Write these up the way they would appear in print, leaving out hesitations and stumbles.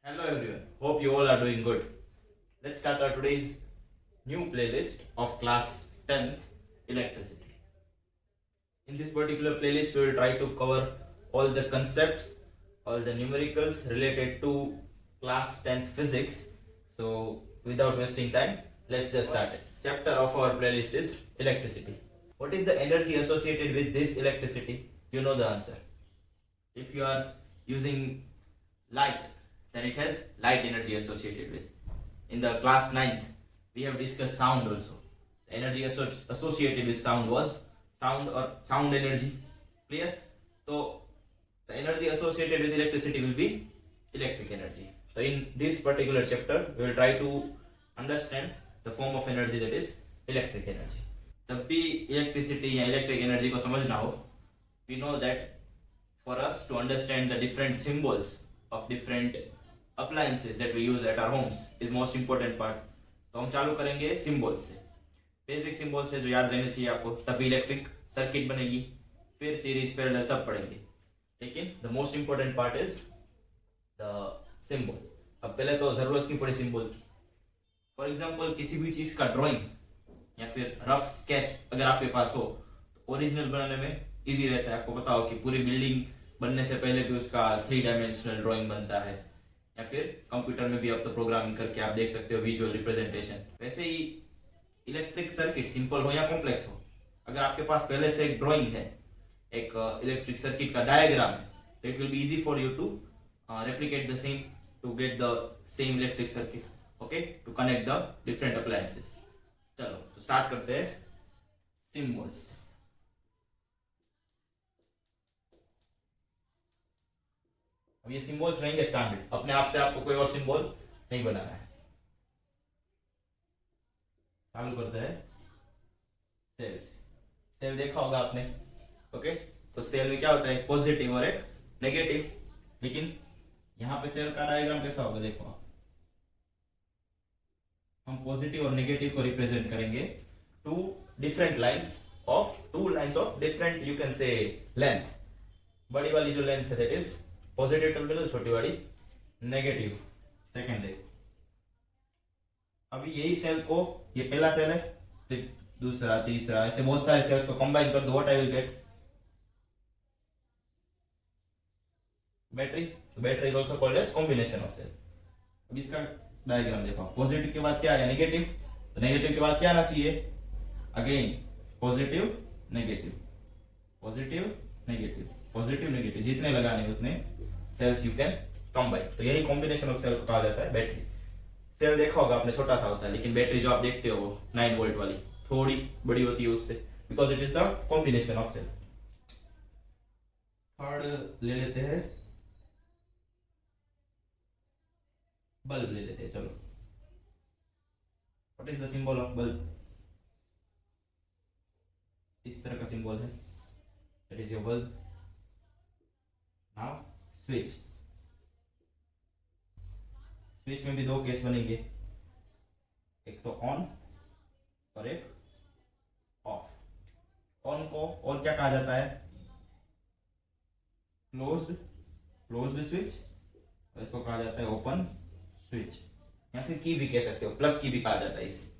Hello everyone, hope you all are doing good. Let's start our today's new playlist of class 10th electricity. In this particular playlist, we will try to cover all the concepts, all the numericals related to class 10th physics. So, without wasting time, let's just start it. Chapter of our playlist is electricity. What is the energy associated with this electricity? You know the answer. If you are using light, then it has light energy associated with. In the class 9th, we have discussed sound also. The energy associated with sound was sound or sound energy. Clear? So the energy associated with electricity will be electric energy. So in this particular chapter, we will try to understand the form of energy that is electric energy. जब भी electricity या electric energy को समझना हो, we know that for us to understand the different symbols of different appliances that we use at our homes is most important part. तो हम चालू करेंगे सिंबल्स से. बेसिक सिंबल्स है जो याद रहने चाहिए आपको, तभी इलेक्ट्रिक सर्किट बनेगी. फिर सीरीज पैरेलल सब पढ़ेंगे, लेकिन the most important part is the symbol. अब पहले तो जरूरत क्यों पड़ी सिंबल की? फॉर एग्जाम्पल किसी भी चीज का ड्राइंग या फिर रफ स्केच अगर आपके पास हो तो ओरिजिनल बनाने में इजी रहता है. आपको पता हो कि पूरी बिल्डिंग बनने से पहले भी उसका 3 डायमेंशनल ड्राइंग बनता है, या फिर कंप्यूटर में भी अब तो प्रोग्रामिंग करके आप देख सकते हो विजुअल रिप्रेजेंटेशन. वैसे ही इलेक्ट्रिक सर्किट सिंपल हो या कॉम्प्लेक्स हो, अगर आपके पास पहले से एक ड्राइंग है, एक इलेक्ट्रिक सर्किट का डायग्राम है, तो it will be easy for you to replicate the same to get the same electric circuit. Okay, to connect the different appliances. चलो तो स्टार्ट करते हैं सिंबल्स. अब ये सिंबल्स रहेंगे स्टैंडर्ड, अपने आप से आपको कोई और सिंबल नहीं बनाना है. चालू करते हैं सेल से. सेल देखा होगा आपने. ओके, तो सेल में क्या होता है, एक पॉजिटिव और एक नेगेटिव. लेकिन यहाँ पे सेल का डायग्राम कैसा होगा, देखो आप. हम पॉजिटिव और नेगेटिव को रिप्रेजेंट करेंगे two different lines of different you can say length. बड़ी वाली जो लेंथ है दैट इज पॉजिटिव टर्मिनल, छोटी वाली नेगेटिव. सेकेंड है. अभी यही सेल को, ये पहला सेल है, फिर दूसरा, तीसरा, ऐसे बहुत सारे सेल्स को कंबाइन कर दो, what I will get? Battery. Battery is also called as combination of cell. अब इसका डायग्राम देखो. पॉजिटिव के बाद क्या है, नेगेटिव. तो नेगेटिव के बाद क्या आना चाहिए, again positive negative, positive negative, positive negative. जितने लगाने उतने सेल्स यू कैन कंबाइन. तो यही कॉम्बिनेशन ऑफ सेल को कहा जाता है बैटरी. सेल देखा होगा आपने, छोटा सा होता है, लेकिन बैटरी जो आप देखते हो वो 9 वोल्ट वाली थोड़ी बड़ी होती है उससे, because it is the combination of cell. Third ले लेते हैं, बल्ब ले लेते हैं. चलो, what is the symbol of bulb? इस तरह का सिंबल है, that is your bulb. Now switch. Switch में भी दो केस बनेंगे, एक तो ऑन और एक ऑफ. ऑन को और क्या कहा जाता है, क्लोज्ड स्विच, और इसको कहा जाता है ओपन स्विच, या फिर की भी कह सकते हो, प्लग की भी कहा जाता है इसे.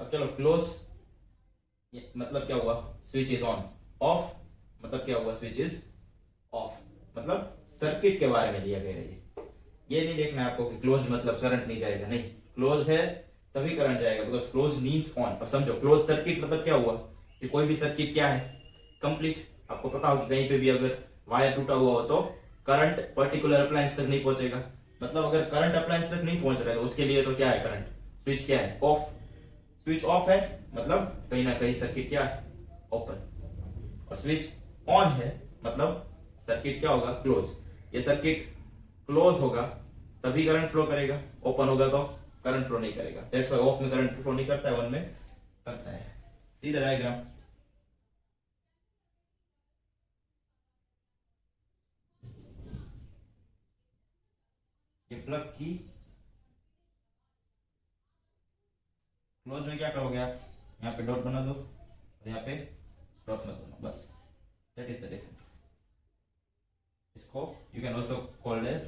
अब चलो, क्लोज मतलब क्या हुआ, स्विच इज ऑन. ऑफ मतलब क्या हुआ, स्विच इज ऑफ. मतलब सर्किट के बारे में दिया गया है. ये नहीं देखना है आपको कि क्लोज मतलब करंट नहीं जाएगा, नहीं. क्लोज है तभी करंट जाएगा, बिकॉज क्लोज मीन्स ऑन. पर समझो, क्लोज सर्किट मतलब क्या हुआ, कि कोई भी सर्किट क्या है, कंप्लीट. आपको पता हो कि कहीं पे भी अगर वायर टूटा हुआ हो तो करंट पर्टिकुलर अप्लायंस तक नहीं पहुंचेगा. मतलब अगर करंट अप्लायंस तक नहीं पहुंच रहा है तो उसके लिए तो क्या है, करंट. स्विच क्या है, ऑफ. स्विच ऑफ है मतलब कहीं ना कहीं सर्किट क्या है, ओपन. और स्विच ऑन है मतलब सर्किट क्या होगा, क्लोज. ये सर्किट क्लोज होगा तभी करंट फ्लो करेगा, ओपन होगा तो करंट फ्लो नहीं करेगा. दैट्स व्हाई ऑफ में करंट फ्लो नहीं करता है, ऑन में करता है. See the diagram. ये प्लग की. क्लोज में क्या करोगे आप, यहाँ पे डॉट बना दो और यहाँ पे डॉट मत बना, बस. That is the difference. इसको you can also called as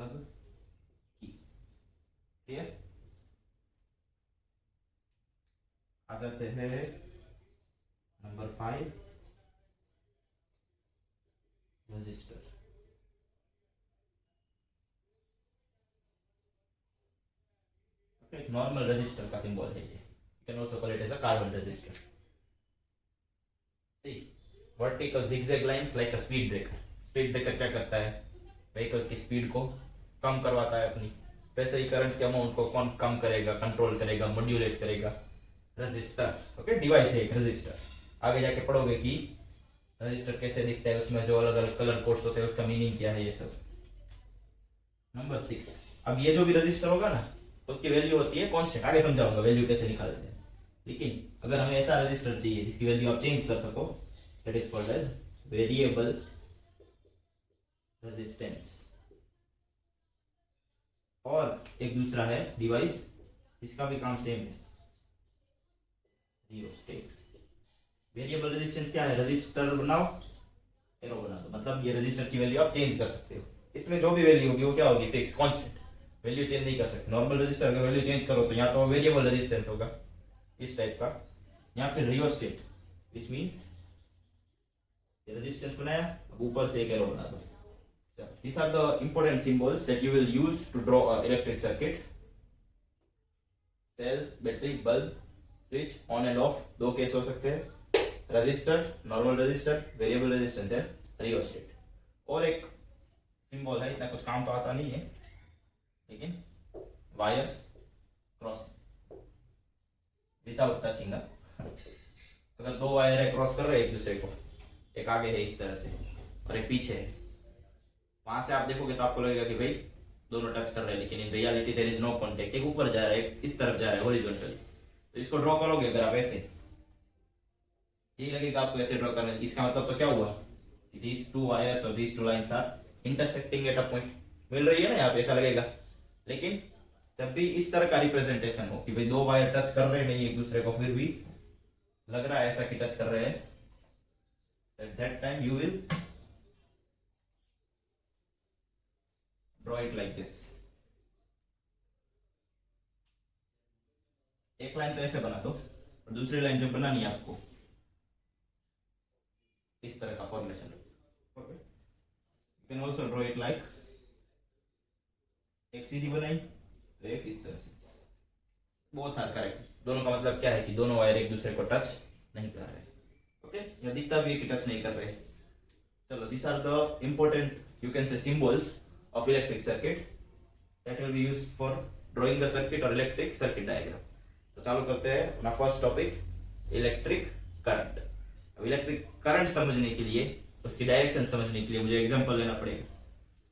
plug key. Clear? आ जाते हैं नंबर 5, रजिस्टर। एक नॉर्मल रजिस्टर का सिंबल है ये, you can also call it as a carbon resistor. See vertical zigzag lines like a speed breaker. Speed breaker क्या करता है? व्हीकल की स्पीड को कम करवाता है अपनी, वैसे ही करंट के अमाउंट को कौन कम करेगा, कंट्रोल करेगा, मॉड्यूलेट करेगा? रजिस्टर। ओके, डिवाइस है एक रजिस्टर। आगे जाके पढ़ोगे कि रजिस्टर कैसे दिखता है, उसमें जो अलग अलग कलर कोड्स होते हैं उसका मीनिंग क्या है, ये सब। नंबर 6, अब ये जो भी रजिस्टर होगा ना उसकी वैल्यू होती है कांस्टेंट। आगे समझाऊंगा वैल्यू कैसे निकालते हैं, लेकिन अगर हमें ऐसा रजिस्टर चाहिए जिसकी वैल्यू आप चेंज कर सको, that is called as variable resistance. और एक दूसरा है डिवाइस, इसका भी काम सेम है, रियोस्टेट। वेरिएबल रेजिस्टेंस क्या है? रजिस्टर बनाओ, एरो बना दो, मतलब ये रजिस्टर की वैल्यू आप चेंज कर सकते हो। इसमें जो भी वैल्यू होगी वो क्या होगी? Fix, constant. वैल्यू चेंज नहीं कर सकते। नॉर्मल रजिस्टर अगर वैल्यू चेंज करो तो या तो वेरिएबल रेजिस्टेंस होगा इस टाइप का, या फिर रियोस्टेट, विच मींस ये रेजिस्टेंस बनाया, अब ऊपर से एक एरो बना दो। These are the important symbols that you will use to draw an electric circuit. Cell, battery, bulb, switch, on and off, दो केस हो सकते हैं, register, normal register, variable resistance है, रियोस्टेट। और एक सिंबल है, इतना कुछ काम तो आता नहीं है, लेकिन वायर्स क्रॉसिंग विदाउट टचिंग। अगर दो वायर है क्रॉस कर रहे हैं एक दूसरे को, एक आगे है इस तरह से और एक पीछे है, वहां से आप देखोगे तो आपको लगेगा कि भाई दोनों टच कर रहे हैं, लेकिन in reality there is no contact. एक ऊपर जा रहा है, एक इस तरफ जा रहा है हॉरिजॉन्टली। तो इसको ड्रॉ करोगे अगर आप ऐसे, यही लगेगा आपको ऐसे ड्रॉ करना। इसका मतलब तो क्या हुआ? these two wires or these two lines are intersecting at a point। मिल रही है ना यहाँ पे, ऐसा लगेगा। लेकिन जब भी इस तरह का रिप्रेजेंटेशन हो कि भाई दो वायर टच कर रहे नहीं एक दूसरे को, फिर भी लग रहा है ऐसा कि टच कर रहे हैं, at that time you will draw it like this। एक लाइन तो ऐसे बना दो और दूसरी लाइन जब बनानी है आपको इस तरह का formation. Okay, you can also draw it like, एक सीधी बनाई तो एक इस तरह से। Both are correct. दोनों का मतलब क्या है कि दोनों वायर एक दूसरे को टच नहीं कर रहे। ओके, यह दिखता भी है कि टच नहीं कर रहे। चलो, this are the important you can say symbols of electric circuit that will be used for drawing the circuit or electric circuit diagram। तो चालू करते हैं अपना फर्स्ट टॉपिक, इलेक्ट्रिक करंट। अब इलेक्ट्रिक करंट समझने के लिए, उसकी डायरेक्शन समझने के लिए मुझे एग्जांपल लेना पड़ेगा।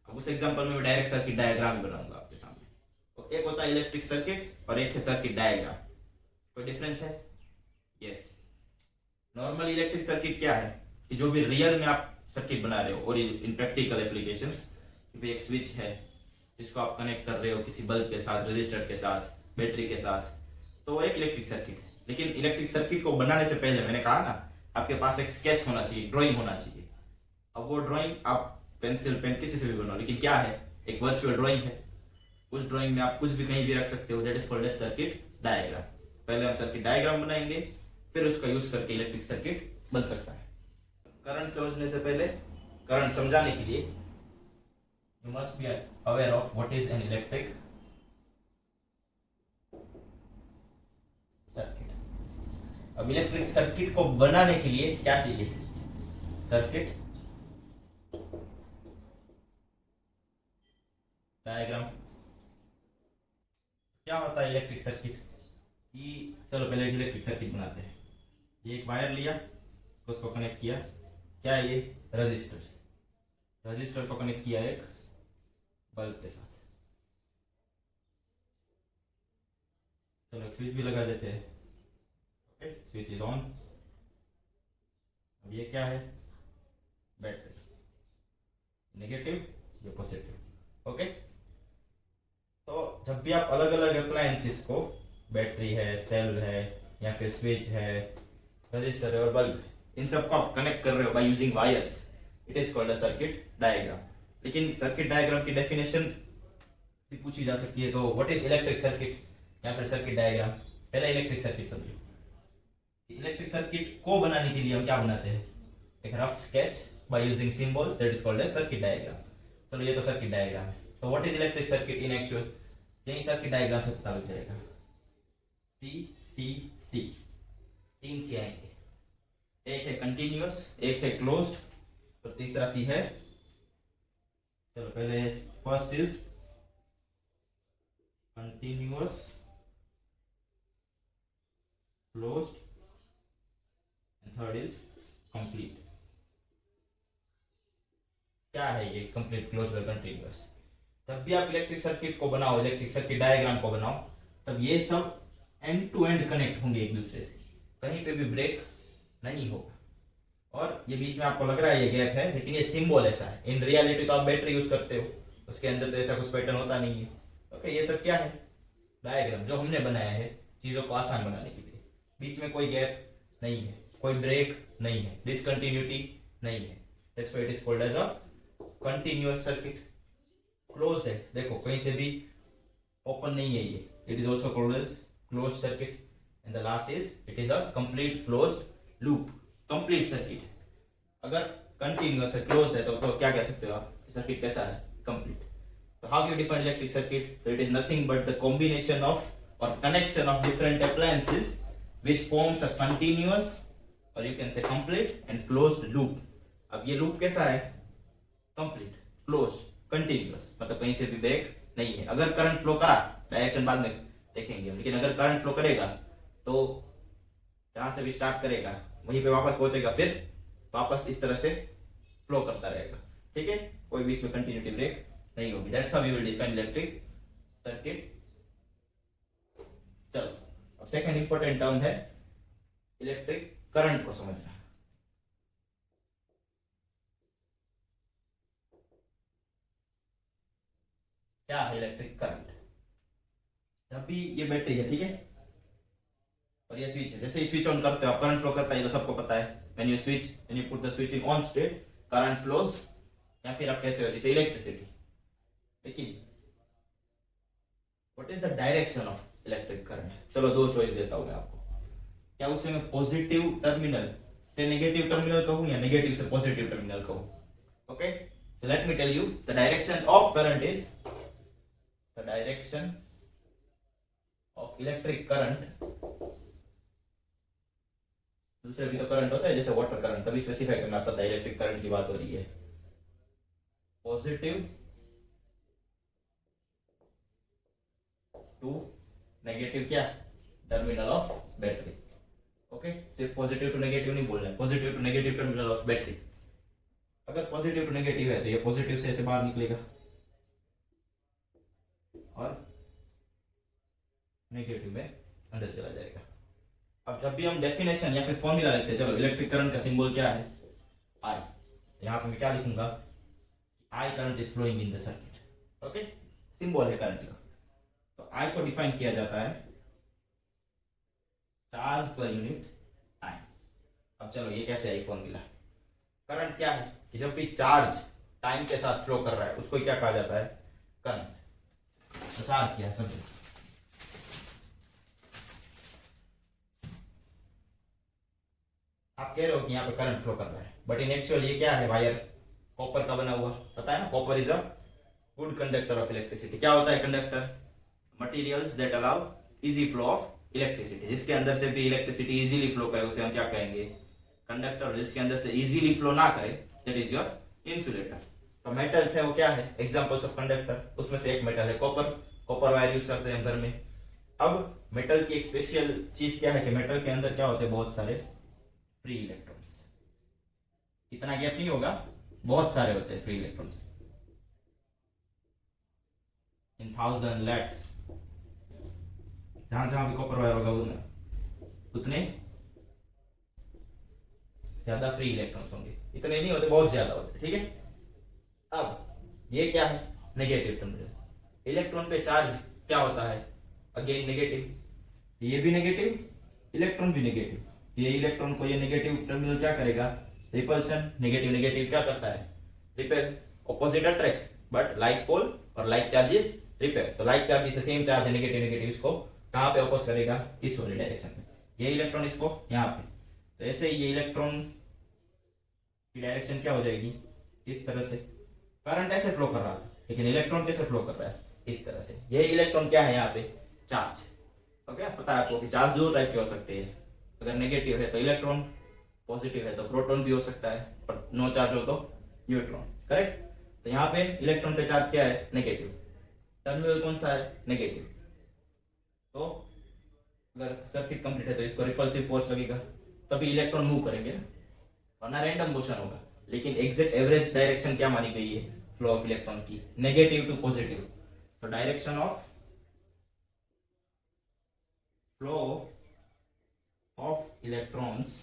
अब उस एग्जांपल में मैं डायरेक्ट सर्किट डायग्राम बनाऊंगा आपके सामने। तो एक होता है इलेक्ट्रिक सर्किट और एक है सर्किट डायग्राम। कोई डिफरेंस है? यस। नॉर्मल इलेक्ट्रिक सर्किट क्या है कि जो भी रियल में आप सर्किट बना रहे हो, और इन प्रैक्टिकल एप्लीकेशंस, एक स्विच है जिसको आप कनेक्ट कर रहे हो किसी बल्ब के साथ, रजिस्टर के साथ, बैटरी के साथ, तो वो एक इलेक्ट्रिक सर्किट है। लेकिन इलेक्ट्रिक सर्किट को बनाने से पहले मैंने कहा ना, आपके पास एक स्केच होना चाहिए, ड्राइंग होना चाहिए। अब वो ड्राइंग आप पेंसिल पेन किसी से भी बनाओ, लेकिन क्या है, एक वर्चुअल ड्राइंग है। उस ड्राइंग में आप कुछ भी कहीं भी रख सकते हो, that is called as circuit diagram. पहले हम सर्किट डायग्राम बनाएंगे, फिर उसका यूज करके इलेक्ट्रिक सर्किट बन सकता है। करंट समझने से पहले, करंट समझाने के लिए you must be aware of what is an electric circuit। अब इलेक्ट्रिक सर्किट को बनाने के लिए क्या चाहिए? Circuit diagram. क्या होता है इलेक्ट्रिक सर्किट कि, चलो पहले इलेक्ट्रिक सर्किट बनाते हैं। ये एक वायर लिया, उसको कनेक्ट किया, क्या है ये? रजिस्टर। रजिस्टर को कनेक्ट किया एक बल्ब के साथ। चलो एक स्विच भी लगा देते हैं। Okay, switch is on. अब ये क्या है? बैटरी, नेगेटिव, ये पॉजिटिव। ओके, तो जब भी आप अलग अलग अप्लायंसेस को, बैटरी है, सेल है, या फिर स्विच है, रजिस्टर है और बल्ब, इन सबको आप कनेक्ट कर रहे हो by using wires, it is called a circuit diagram. लेकिन सर्किट डायग्राम की डेफिनेशन पूछी जा सकती है। तो व्हाट इज इलेक्ट्रिक सर्किट या फिर सर्किट डायग्राम। पहले इलेक्ट्रिक सर्किट समझो। इलेक्ट्रिक सर्किट को बनाने के लिए हम क्या बनाते हैं, एक rough sketch by using symbols, that is called as circuit diagram. चलो ये तो सर्किट डायग्राम है। तो what is electric circuit in actual, यही सर्किट डायग्राम से पता लग जाएगा। सी सी सी, तीन सी आएंगे, एक है कंटिन्यूअस, एक है क्लोज्ड, और तीसरा सी है, चलो पहले first is continuous, closed, and third is complete. क्या है ये कंप्लीट, क्लोज्ड और कंटिन्यूअस। जब भी आप इलेक्ट्रिक सर्किट को बनाओ, इलेक्ट्रिक सर्किट डायग्राम को बनाओ, तब ये सब एंड टू एंड कनेक्ट होंगे एक दूसरे से, कहीं पे भी ब्रेक नहीं होगा। और ये बीच में आपको लग रहा है ये गैप है, लेकिन ये सिंबल ऐसा है। इन रियलिटी तो आप बैटरी यूज करते हो, उसके अंदर तो ऐसा कुछ पैटर्न होता नहीं है। ओके, ये सब क्या है, डायग्राम जो हमने बनाया है चीजों को आसान बनाने के लिए। बीच में कोई गैप नहीं है, कोई ब्रेक नहीं है, डिसकंटिन्यूटी नहीं है। That's why it is called as a continuous circuit. Closed है, देखो कहीं से भी ओपन नहीं है ये, it is also called as closed circuit. And the last is it is a complete closed loop, complete circuit. अगर कंटिन्यूअस है, क्लोज्ड है, तो क्या कह सकते हो आप, सर्किट कैसा है, कंप्लीट। तो how you define electric circuit, so it is nothing but the combination of or connection of different appliances which forms a continuous or you can say complete and closed loop. अब ये loop कैसा है, complete, closed, continuous, मतलब कहीं से भी break नहीं है। अगर करंट फ्लो करा, डायरेक्शन बाद में देखेंगे, लेकिन अगर करंट फ्लो करेगा तो जहां से भी स्टार्ट करेगा वहीं पे वापस पहुंचेगा, फिर वापस इस तरह से फ्लो करता रहेगा। ठीक है, कोई भी इसमें कंटिन्यूटी ब्रेक नहीं होगी। That's how we will define electric circuit. चलो अब सेकंड इंपॉर्टेंट टर्म है इलेक्ट्रिक करंट को समझना। क्या है इलेक्ट्रिक करंट। जब भी ये बैटरी है, ठीक है, और ये स्विच है, जैसे ही स्विच ऑन करते हो आप, करंट फ्लो करता है, तो सबको पता है। When you put the switch in on state, current flows, या फिर आप कहते हो जैसे इलेक्ट्रिसिटी। लेकिन what is the direction of electric current. चलो दो चॉइस देता हूं मैं आपको, क्या उसे मैं पॉजिटिव टर्मिनल से नेगेटिव टर्मिनल कहूं या नेगेटिव से पॉजिटिव टर्मिनल कहूं। Okay, so let me tell you the direction of current is the direction of electric current। दूसरे भी तो करंट होता है, जैसे वाटर करंट, तभी स्पेसिफाई करना पड़ता है इलेक्ट्रिक करंट की बात हो रही है। पॉजिटिव टू नेगेटिव क्या, टर्मिनल ऑफ बैटरी। ओके, सिर्फ पॉजिटिव टू नेगेटिव नहीं बोलना है, positive to negative terminal of battery. अगर पॉजिटिव टू नेगेटिव है तो ये पॉजिटिव से ऐसे बाहर निकलेगा और नेगेटिव में अंदर चला जाएगा। अब जब भी हम डेफिनेशन या फिर फॉर्मूला लिखते हैं, चलो इलेक्ट्रिक करंट का सिंबल क्या है, आई। यहां पे मैं क्या लिखूंगा, I current is flowing in the circuit. Okay, symbol है करंट का। तो आई को डिफाइन किया जाता है चार्ज पर यूनिट टाइम। अब चलो ये कैसे आई फॉर्मूला। करंट क्या है कि जब भी चार्ज टाइम के साथ फ्लो कर रहा है उसको क्या कहा जाता है, करंट। तो चार्ज क्या है समझो, आप कह रहे हो कि यहाँ पे करंट फ्लो कर रहा है, बट इन एक्चुअल ये क्या है, वायर कॉपर का बना हुआ, पता है ना, copper is a good conductor of electricity. क्या होता है conductor, materials that allow easy flow of electricity. जिसके अंदर से भी इलेक्ट्रिसिटी इजीली फ्लो करे उसे हम क्या कहेंगे, कंडक्टर। जिसके अंदर से इजीली फ्लो ना करे, दैट इज योर इंसुलेटर। तो मेटल्स है वो क्या है, एग्जांपल्स ऑफ कंडक्टर, उसमें से एक मेटल है कॉपर। कॉपर वायर यूज करते हैं घर में। अब मेटल की एक स्पेशल चीज क्या है कि मेटल के अंदर क्या होते हैं, बहुत सारे फ्री इलेक्ट्रॉन्स। इतना गैप नहीं होगा, बहुत सारे होते हैं free electrons, in thousand lakhs. जहां जहां भी कॉपर वायर होगा उतने ज्यादा फ्री इलेक्ट्रॉन्स होंगे। इतने नहीं होते, बहुत ज्यादा होते, ठीक है। अब ये क्या है, नेगेटिव टर्मिनल। इलेक्ट्रॉन पे चार्ज क्या होता है, अगेन नेगेटिव। ये भी नेगेटिव, इलेक्ट्रॉन भी नेगेटिव। ये इलेक्ट्रॉन को ये नेगेटिव टर्मिनल क्या करेगा, रिपल्शन। नेगेटिव नेगेटिव क्या करता है, repel. Opposite attracts, but like pole और लाइक चार्जेस रिपेयर। तो लाइक चार्ज से सेम चार्ज है, नेगेटिव नेगेटिव इसको कहाँ पे अपोज करेगा, इस वाली डायरेक्शन में। ये इलेक्ट्रॉन इसको यहाँ पे, तो ऐसे ये इलेक्ट्रॉन की डायरेक्शन क्या हो जाएगी, इस तरह से। करंट ऐसे फ्लो कर रहा था, लेकिन इलेक्ट्रॉन कैसे फ्लो कर रहा है, इस तरह से। ये इलेक्ट्रॉन क्या है यहाँ पे, चार्ज। ओके, पता है आपको कि चार्ज दो टाइप के हो सकते हैं। अगर नेगेटिव है तो इलेक्ट्रॉन, पॉजिटिव है तो प्रोटॉन भी हो सकता है, और नो चार्ज हो तो न्यूट्रॉन। करेक्ट। तो यहाँ पे इलेक्ट्रॉन पे चार्ज क्या है, नेगेटिव। टर्मिनल कौन सा है, नेगेटिव। तो अगर सर्किट कंप्लीट है तो इसको रिपल्सिव फोर्स लगेगा, तभी इलेक्ट्रॉन मूव करेंगे ना, वरना रैंडम मोशन होगा। लेकिन एग्जैक्ट एवरेज डायरेक्शन क्या मानी गई है फ्लो ऑफ इलेक्ट्रॉन की, नेगेटिव टू पॉजिटिव। तो direction of flow of electrons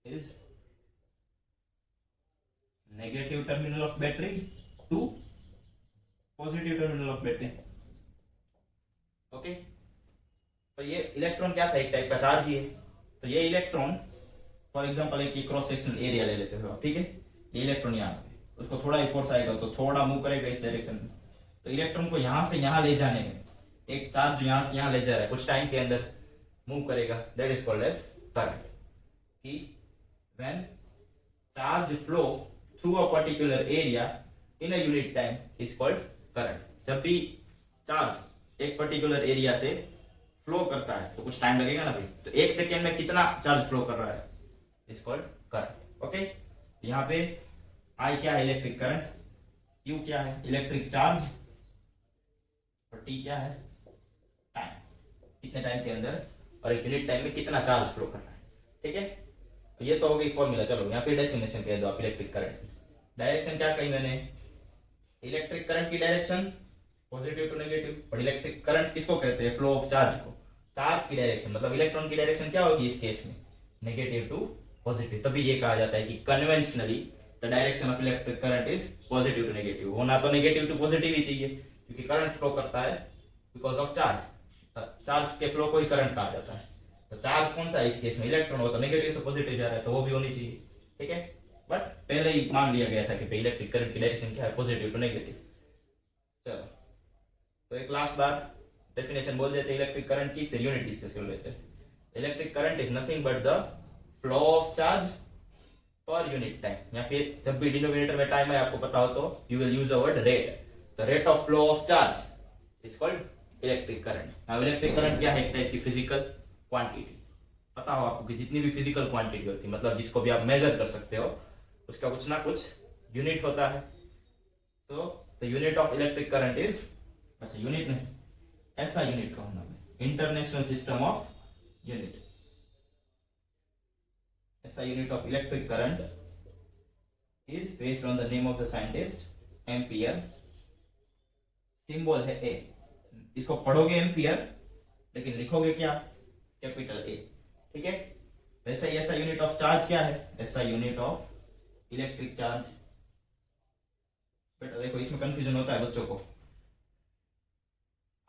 is negative terminal of battery to positive terminal of battery. Okay, तो ये इलेक्ट्रॉन क्या था, एक टाइप का चार्ज ही है। तो ये इलेक्ट्रॉन फॉर एग्जांपल एक क्रॉस सेक्शनल एरिया ले लेते हो आप, ठीक है। ये इलेक्ट्रॉन यहाँ पे, उसको थोड़ा ही फोर्स आएगा तो थोड़ा मूव करेगा इस डायरेक्शन में। तो इलेक्ट्रॉन को यहाँ से यहाँ ले जाने में, एक चार्ज जो यहाँ से यहाँ ले जा रहा है कुछ टाइम के अंदर मूव करेगा, that is called as current. कि when charge flow through a particular area in a unit time is called current. जब भी चार्ज एक पर्टिकुलर एरिया से फ्लो करता है तो कुछ टाइम लगेगा ना भाई, तो एक सेकेंड में कितना चार्ज फ्लो कर रहा है, इज कॉल्ड करंट। ओके, यहाँ पे आई क्या है, इलेक्ट्रिक करंट। क्यू क्या है, इलेक्ट्रिक चार्ज। और टी क्या है, टाइम, कितने टाइम के अंदर और एक यूनिट टाइम में कितना चार्ज फ्लो कर रहा है। ठीक है, तो ये तो हो गई फॉर्मूला। चलो यहाँ पे डेफिनेशन कह दो आप इलेक्ट्रिक करंट की। डायरेक्शन क्या कही मैंने, इलेक्ट्रिक करंट की डायरेक्शन पॉजिटिव टू नेगेटिव। और इलेक्ट्रिक करंट किसको कहते हैं, फ्लो ऑफ चार्ज को। चार्ज की डायरेक्शन मतलब इलेक्ट्रॉन की डायरेक्शन क्या होगी इस केस में, नेगेटिव टू पॉजिटिव। तभी ये कहा जाता है कि conventionally the direction of electric current is positive to negative. होना तो नेगेटिव टू पॉजिटिव ही चाहिए, क्योंकि करंट फ्लो करता है बिकॉज ऑफ चार्ज। चार्ज के फ्लो को ही करंट कहा जाता है। तो चार्ज कौन सा है इस केस में, इलेक्ट्रॉन हो तो नेगेटिव से पॉजिटिव जा रहा है, तो वो भी होनी चाहिए। ठीक है, बट पहले ही मान लिया गया था कि इलेक्ट्रिक करंट की डायरेक्शन क्या है, पॉजिटिव टू नेगेटिव। चलो, तो एक लास्ट बार डेफिनेशन बोल देते हैं इलेक्ट्रिक करंट की, फिर यूनिट डिस्कस कर लेते हैं। Electric current is nothing but the flow of charge per unit time. या फिर जब भी डिनोमिनेटर में टाइम है आपको पता हो तो you will use a word rate. The rate of flow of charge is called electric current. Now electric current क्या है, एक टाइप की फिजिकल क्वांटिटी। पता हो आपको कि जितनी भी फिजिकल क्वांटिटी होती है, मतलब जिसको भी आप मेजर कर सकते हो, उसका कुछ ना कुछ यूनिट होता है। So the unit of electric current is, अच्छा यूनिट नहीं, ऐसा यूनिट का होना है, इंटरनेशनल सिस्टम ऑफ यूनिट। ऐसा unit of electric current is based on the name of the scientist ampere. Symbol है ए, इसको पढ़ोगे एम्पियर लेकिन लिखोगे क्या, कैपिटल ए। ठीक है, वैसे ही ऐसा यूनिट ऑफ चार्ज क्या है, ऐसा यूनिट ऑफ इलेक्ट्रिक चार्ज। बेटा देखो इसमें कंफ्यूजन होता है बच्चों को।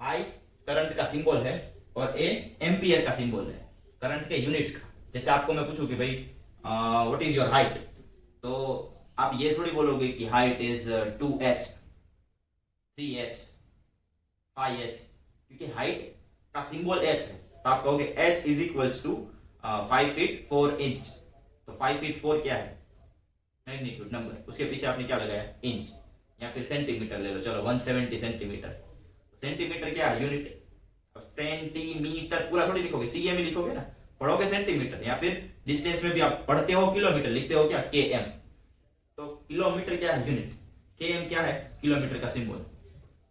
आई करंट का सिंबल है और ए एम्पियर का सिंबल है, करंट के यूनिट का। जैसे आपको मैं पूछूं कि भाई व्हाट इज योर हाइट, तो आप ये थोड़ी बोलोगे कि height is 2h 3h 5h, क्योंकि हाइट का सिंबल h है, तो आप कहोगे h is equals to 5 feet 4 inch. तो 5 फीट 4 क्या है, मैग्नीट्यूड नंबर, उसके पीछे आपने क्या लगाया, इंच। या फिर सेंटीमीटर ले लो, चलो 170 सेंटीमीटर। सेंटीमीटर क्या है, यूनिट। सेंटीमीटर पूरा थोड़ी लिखोगे, सीएम ही लिखोगे ना, पढ़ोगे सेंटीमीटर। या फिर डिस्टेंस में भी आप पढ़ते हो किलोमीटर, लिखते हो क्या, केएम। तो किलोमीटर क्या है, यूनिट। केएम क्या है, किलोमीटर का सिंबल।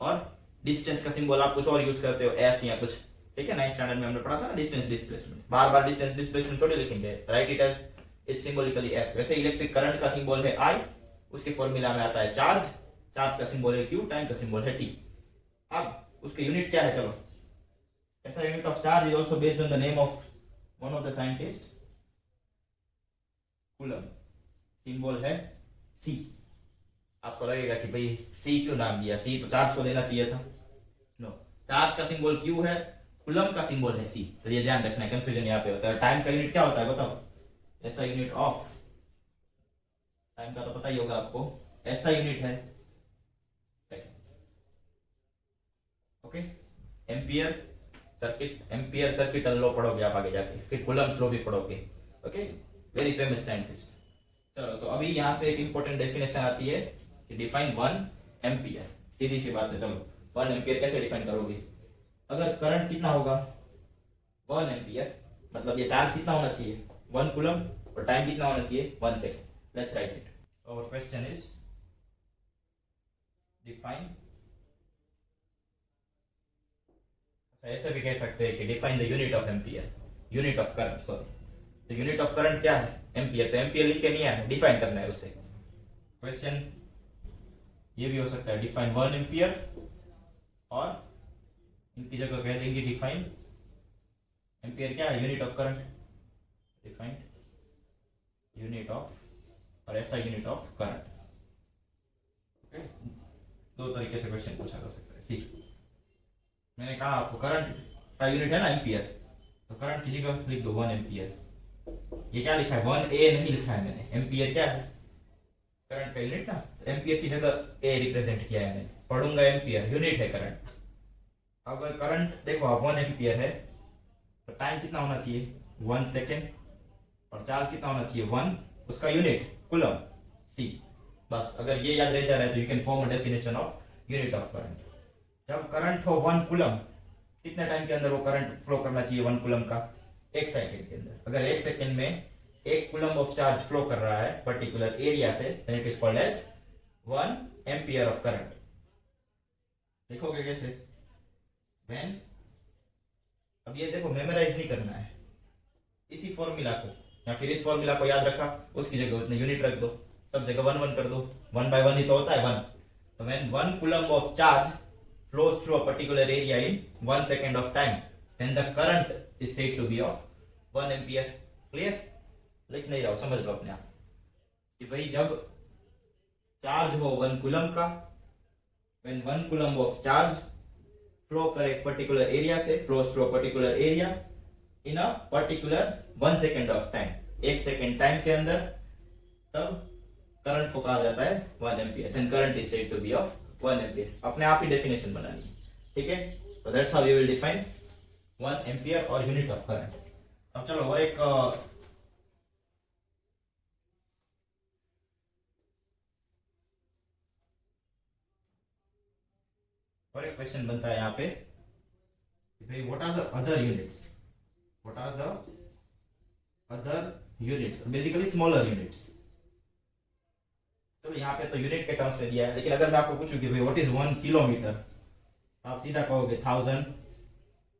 और डिस्टेंस का सिंबल आप कुछ और यूज करते हो, एस या कुछ। ठीक है, 9th स्टैंडर्ड में हमने पढ़ा था ना डिस्टेंस डिस्प्लेसमेंट। बार बार डिस्टेंस डिस्प्लेसमेंट थोड़ी लिखेंगे, write it as it's symbolically S. वैसे इलेक्ट्रिक करंट का सिंबल है आई, उसके फॉर्मूला में आता है चार्ज, चार्ज का सिंबल है क्यू, टाइम का सिंबल है टी। अब उसके यूनिट क्या है, चलो। ऐसा unit of charge is also based on the name of one of the scientist, Coulomb. Symbol है सी। आपको लगेगा कि भाई सी क्यों नाम दिया, सी तो चार्ज को देना चाहिए था। नो, चार्ज का सिंबल क्यू है, कूलम का सिंबल है सी। तो ये ध्यान रखना है, कंफ्यूजन यहाँ पे होता है। टाइम का यूनिट क्या होता है बताओ, ऐसा यूनिट ऑफ टाइम का तो पता ही होगा आपको, ऐसा यूनिट है second. Okay, ampere circuit law पढ़ोगे आप आगे जाके, फिर कूलम्स लॉ भी पढ़ोगे। Okay, very famous scientist. चलो, तो अभी यहाँ से एक इंपॉर्टेंट डेफिनेशन आती है कि डिफाइन 1 एम्पियर। सीधी सी बात है। चलो, 1 एम्पियर कैसे डिफाइन करोगे? अगर करंट कितना होगा 1 एम्पियर, मतलब ये चार्ज कितना होना चाहिए 1 कूलम, और टाइम कितना होना चाहिए 1 second. Let's write it. Our question is define, ऐसे भी कह सकते हैं कि define the unit of ampere, unit of current, sorry. तो यूनिट ऑफ करंट क्या है? एम्पियर। तो एम्पियर लिख के नहीं आया, डिफाइन करना है उससे। क्वेश्चन ये भी हो सकता है डिफाइन 1 एम्पियर, और इनकी जगह कह देंगे डिफाइन एम्पियर क्या है? Unit of current. Define unit of, और ऐसा यूनिट ऑफ करंट। ओके, दो तरीके से क्वेश्चन पूछा जा सकता है। सी, मैंने कहा आपको करंट का यूनिट है ना एम्पियर, तो करंट की जगह लिख दो 1 एम्पियर। ये क्या लिखा है 1 ए नहीं लिखा है मैंने, एम्पियर क्या है करंट का यूनिट ना, एम्पियर की जगह ए रिप्रेजेंट किया है मैंने। पढ़ूंगा एम्पियर, यूनिट है करंट। अगर करंट देखो आप 1 एम्पियर है, तो टाइम कितना होना चाहिए 1 सेकेंड, और चार्ज कितना होना चाहिए 1, उसका यूनिट कूलम। सी, बस अगर ये याद रह जा रहा है तो you can form a definition of unit of current. जब करंट हो 1 कूलम, कितने टाइम के अंदर वो करंट फ्लो करना चाहिए 1 कूलम का? 1 सेकेंड के अंदर। अगर 1 सेकेंड में 1 कूलम ऑफ चार्ज फ्लो कर रहा है पर्टिकुलर एरिया से, then it is called as 1 ampere of current. देखोगे कैसे? व्हेन, अब ये देखो मेमोराइज नहीं करना है, इसी फॉर्मूला को या फिर इस फॉर्मूला को याद रखा, उसकी जगह उतने यूनिट रख दो, सब जगह 1 1 कर दो। 1 by 1 ही तो होता है 1। तो when 1 coulomb of charge flows through a particular area in 1 second of time, then the current is said to be of 1 ampere. Clear? लिख नहीं रहा हूं, समझ लो अपने आप कि भाई जब चार्ज हो 1 कूलम का, when 1 coulomb of charge flow कर एक पर्टिकुलर एरिया से, flows through a particular area in a particular 1 second of time, 1 second time के अंदर, तब करंट को कहा जाता है 1 ampere. then current is said to be of 1 ampere. अपने आप ही डेफिनेशन बनानी है, ठीक है? तो that's how we will define 1 ampere और यूनिट ऑफ करंट। अब चलो और एक क्वेश्चन बनता है यहाँ पे, भाई what are the other units, what are the other units, basically smaller units. तो यहाँ पे तो यूनिट के टर्म्स में दिया है, लेकिन अगर मैं आपको पूछूं कि भाई व्हाट इज 1 किलोमीटर, तो आप सीधा कहोगे 1000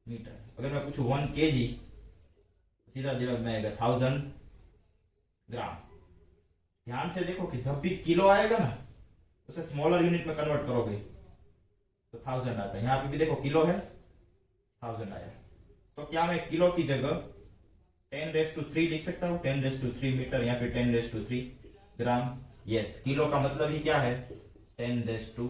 मीटर। अगर मैं पूछूं 1 kg, सीधा दिमाग में आएगा 1000 ग्राम। ध्यान से देखो कि जब भी किलो आएगा ना, उसे स्मॉलर यूनिट में कन्वर्ट करोगे तो 1000 आता है। यहाँ पे भी देखो किलो है, 1000 आया। तो क्या मैं किलो की जगह 10⁻³ लिख सकता हूँ? 10⁻³ मीटर या फिर 10⁻³ ग्राम। यस, किलो का मतलब ही क्या है 10⁻³।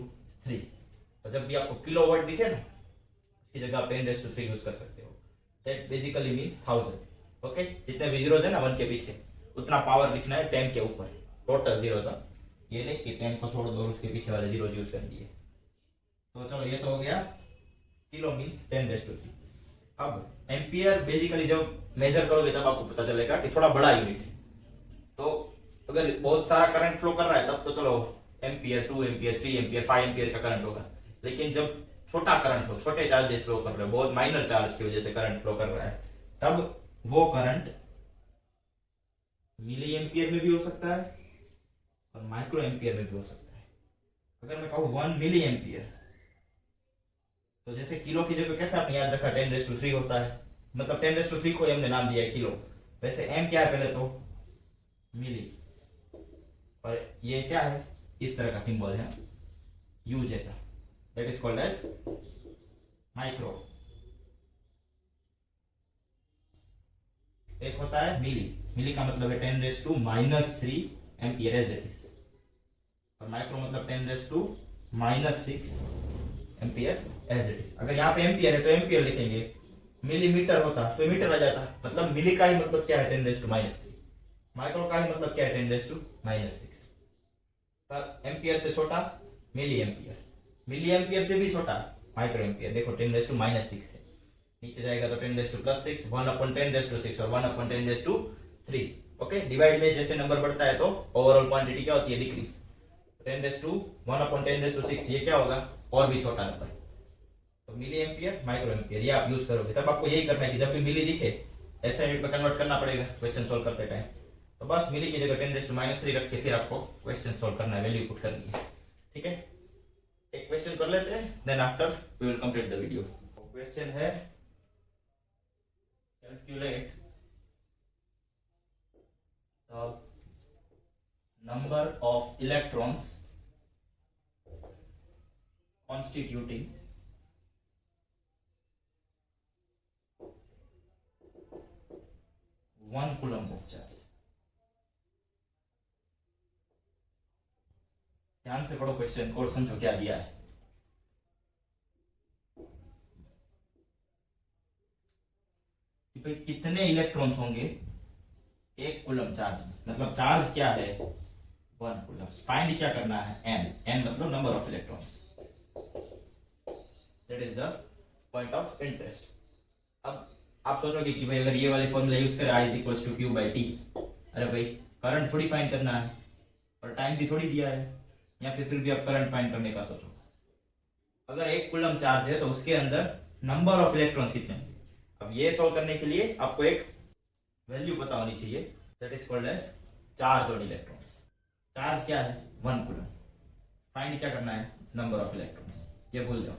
और जब भी आपको किलोवाट दिखे ना, उसकी जगह आप 10⁻³ यूज कर सकते हो। That basically means 1000। ओके, जितने भी जीरोज है ना 1 के पीछे, उतना पावर लिखना है 10 के ऊपर, टोटल जीरोज। ये नहीं कि 10 को छोड़ दो और उसके पीछे वाले जीरो यूज कर दिए। तो चलो, ये तो हो गया किलो मींस 10⁻³। अब एम्पियर बेसिकली जब मेजर करोगे तब आपको पता चलेगा कि थोड़ा बड़ा यूनिट है। तो अगर बहुत सारा करंट फ्लो कर रहा है तब तो चलो एम्पियर, 2 एम्पियर, 3 एम्पियर, 5 एम्पियर का करंट होगा। लेकिन जब छोटा करंट हो, छोटे चार्जेस फ्लो कर रहे हो, बहुत माइनर चार्ज की वजह से करंट फ्लो कर रहा है, तब वो करंट मिली एम्पियर में भी हो सकता है और माइक्रो एम्पियर में भी हो सकता है। अगर मैं कहूँ 1 मिली एम्पियर, तो जैसे किलो की जगह कैसे आपने याद रखा 10⁻³ होता है, मतलब 10⁻³ को हमने नाम दिया है किलो। वैसे एम क्या है पहले तो मिली, और ये क्या है इस तरह का सिंबल है यू जैसा, that is called as micro. एक होता है मिली, मिली का मतलब है 10⁻³ एम्पियर एज इट इज, और माइक्रो मतलब 10⁻⁻⁶ एम्पियर एज इट इज। अगर यहाँ पे एम्पियर है तो एम्पियर लिखेंगे, मिलीमीटर होता तो मीटर आ जाता। मतलब मिली का ही मतलब क्या है 10⁻⁻3, माइक्रो का ही मतलब क्या है 10⁻⁻⁶। एम्पियर से छोटा मिली एम्पियर, मिली एम्पियर से भी छोटा माइक्रो एम्पियर। देखो 10⁻⁻6 है, नीचे जाएगा तो 10⁻+6, 1/10⁻6 और 1/10⁻3। ओके, डिवाइड में जैसे नंबर बढ़ता है तो ओवरऑल क्वांटिटी क्या होती है, डिक्रीज। 1/10⁻6 ये क्या होगा, और भी छोटा नंबर। तो मिली एम्पियर, माइक्रो एम्पियर, ये आप यूज करोगे। तब आपको यही करना है कि जब भी मिली दिखे ऐसे यूनिट में कन्वर्ट करना पड़ेगा क्वेश्चन सोल्व करते टाइम। तो बस मिली की जगह 10⁻³ रख के फिर आपको क्वेश्चन सोल्व करना है, वैल्यू पुट करनी है। ठीक है, एक क्वेश्चन कर लेते हैं, then after we will complete the video. Question है calculate the number of electrons constituting 1 coulomb of charge। ध्यान से पढ़ो क्वेश्चन को और समझो क्या दिया है। कि भाई कितने इलेक्ट्रॉन्स होंगे 1 कूलम चार्ज में, मतलब चार्ज क्या है 1 कूलम। फाइंड क्या करना है, n मतलब number of electrons. That is the point of interest. अब आप सोचोगे कि भाई अगर ये वाली फॉर्मूला यूज करें I = Q/T, अरे भाई करंट थोड़ी फाइंड करना है और टाइम भी थोड़ी दिया है, या फिर भी आप करंट फाइंड करने का सोचो। अगर 1 कूलम चार्ज है तो उसके अंदर नंबर ऑफ इलेक्ट्रॉन्स कितने हैं। अब ये सॉल्व करने के लिए आपको एक वैल्यू पता होनी चाहिए, that is called as charge on electrons. Charge क्या है 1 कूलम, फाइंड क्या करना है नंबर ऑफ इलेक्ट्रॉन्स। ये भूल जाओ,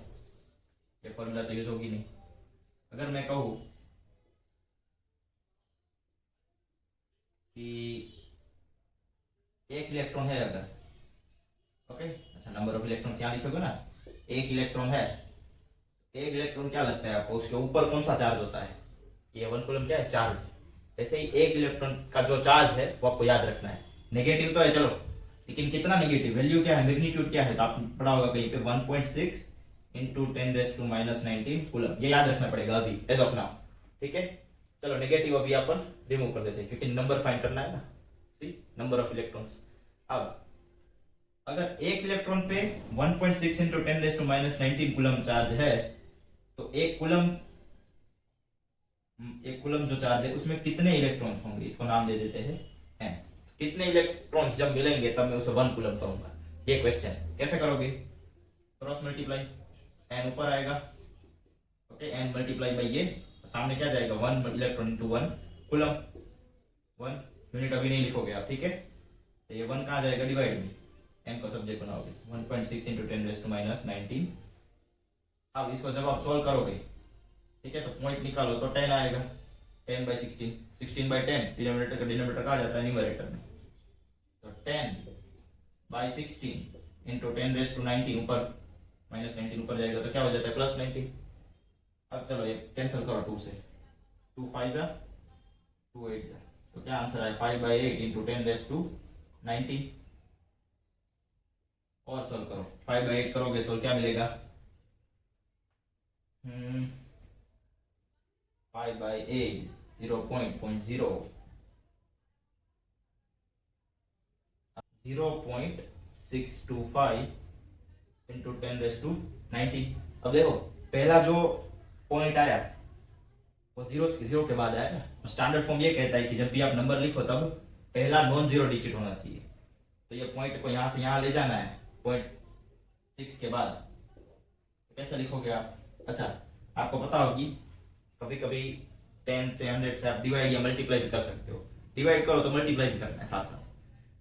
ये फॉर्मूला तो यूज होगी नहीं। अगर मैं कहूँ कि 1 इलेक्ट्रॉन है अगर, ओके, अच्छा नंबर ऑफ इलेक्ट्रॉन्स यहाँ लिखोगे ना, 1 इलेक्ट्रॉन है। 1 इलेक्ट्रॉन क्या लगता है आपको, उसके ऊपर कौन सा चार्ज होता है, ये 1 कूलम क्या है, चार्ज है। ऐसे ही 1 इलेक्ट्रॉन का जो चार्ज है वो आपको याद रखना है। नेगेटिव तो है चलो, लेकिन कितना नेगेटिव, वैल्यू क्या है, मैग्नीट्यूड क्या है, तो आपने पढ़ा होगा कहीं पे 1.6 × 10⁻19 कूलम, ये याद रखना पड़ेगा अभी एज ऑफ नाउ। ठीक है, चलो नेगेटिव अभी अपन रिमूव कर देते हैं क्योंकि नंबर फाइंड करना है ना, सी नंबर ऑफ इलेक्ट्रॉन्स। अब अगर 1 इलेक्ट्रॉन पे 1.6 × 10⁻19 कूलम चार्ज है, तो 1 कूलम जो चार्ज है उसमें कितने इलेक्ट्रॉन्स होंगे, इसको नाम दे देते हैं n। कितने इलेक्ट्रॉन्स जब मिलेंगे तब मैं उसे 1 कूलम कहूंगा। ये क्वेश्चन कैसे करोगे, क्रॉस मल्टीप्लाई, n ऊपर आएगा, ओके, n मल्टीप्लाई बाई ये, सामने क्या जाएगा 1 इलेक्ट्रॉन इंटू 1 कूलम। 1 यूनिट अभी नहीं लिखोगे आप, ठीक है, तो ये 1 कहाँ जाएगा डिवाइड में, n को सब्जेक्ट बनाओगे 1.6 × 10⁻19। अब इसको जब आप सोल्व करोगे, ठीक है, तो पॉइंट निकालो तो 10 आएगा, 10/16, 16/10, डिनोमिनेटर का डिनोमिनेटर कहाँ जाता है न्यूमरेटर में, तो 10/16 × 10⁻19 ऊपर -19 ऊपर जाएगा तो क्या हो जाता है +19। अब चलो ये कैंसिल करो 2 से, 2 5 जा 2 8 जा, तो क्या आंसर है 5/8 × 10⁻19। और सोल्व करो, 5/8 करोगे सोल्व क्या मिलेगा, 5/8 0.0 0.625 × 10⁻19। अब देखो पहला जो पॉइंट आया वो 0 के बाद आया ना। स्टैंडर्ड फॉर्म ये कहता है कि जब भी आप नंबर लिखो तब पहला नॉन जीरो डिजिट होना चाहिए, तो ये पॉइंट को यहाँ से यहाँ ले जाना है 0.6 के बाद। तो कैसे लिखोगे आप, अच्छा आपको पता होगी कभी कभी 10 से 100 से आप डिवाइड या मल्टीप्लाई भी कर सकते हो। डिवाइड करो तो मल्टीप्लाई भी करना है साथ साथ।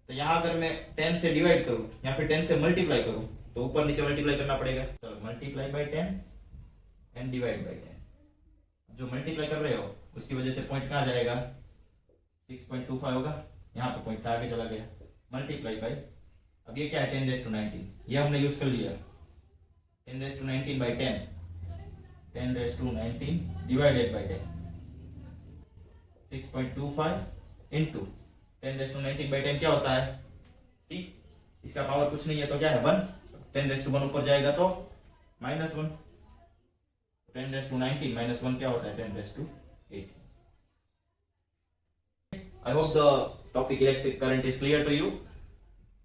तो यहाँ अगर मैं 10 से डिवाइड करूँ या फिर 10 से मल्टीप्लाई करूँ तो ऊपर नीचे मल्टीप्लाई करना पड़ेगा। चलो multiply by 10 and divide by 10। जो मल्टीप्लाई कर रहे हो उसकी वजह से पॉइंट कहाँ जाएगा 6.25 होगा, यहाँ पे पॉइंट आगे चला गया। मल्टीप्लाई बाई, अब ये क्या है 10⁻19, ये हमने यूज कर लिया 10⁻19 by 10, 10⁻19 divided by 10, 6.25 into 10⁻19 by 10 क्या होता है, सी इसका पावर कुछ नहीं है तो क्या है 1, 10⁻1 ऊपर जाएगा तो -1, 10⁻19 -1 क्या होता है 10⁻8। I hope the topic electric current is clear to you.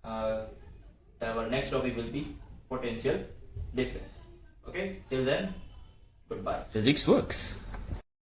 Our next topic will be potential difference. Okay, till then, goodbye. Physics works.